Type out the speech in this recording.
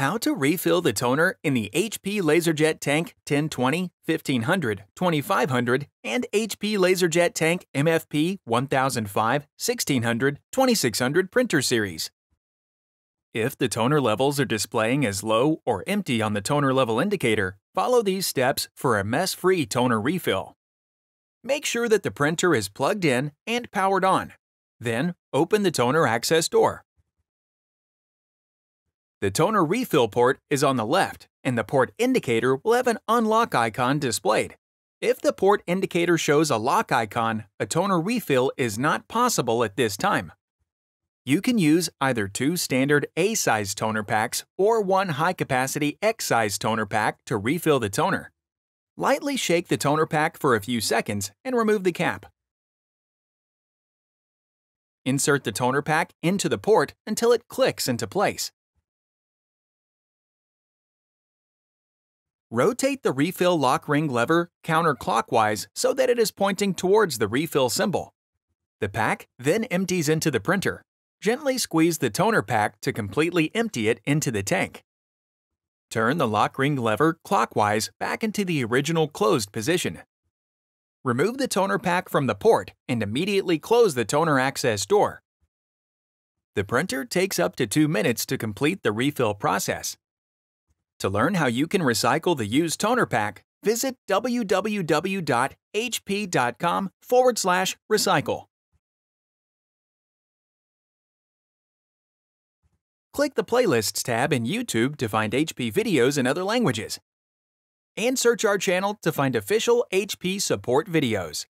How to refill the toner in the HP LaserJet Tank 1020, 1500, 2500, and HP LaserJet Tank MFP 1005, 1600, 2600 printer series. If the toner levels are displaying as low or empty on the toner level indicator, follow these steps for a mess-free toner refill. Make sure that the printer is plugged in and powered on. Then, open the toner access door. The toner refill port is on the left, and the port indicator will have an unlock icon displayed. If the port indicator shows a lock icon, a toner refill is not possible at this time. You can use either two standard A-size toner packs or one high-capacity X-size toner pack to refill the toner. Lightly shake the toner pack for a few seconds and remove the cap. Insert the toner pack into the port until it clicks into place. Rotate the refill lock ring lever counterclockwise so that it is pointing towards the refill symbol. The pack then empties into the printer. Gently squeeze the toner pack to completely empty it into the tank. Turn the lock ring lever clockwise back into the original closed position. Remove the toner pack from the port and immediately close the toner access door. The printer takes up to 2 minutes to complete the refill process. To learn how you can recycle the used toner pack, visit www.hp.com/recycle. Click the Playlists tab in YouTube to find HP videos in other languages. And search our channel to find official HP support videos.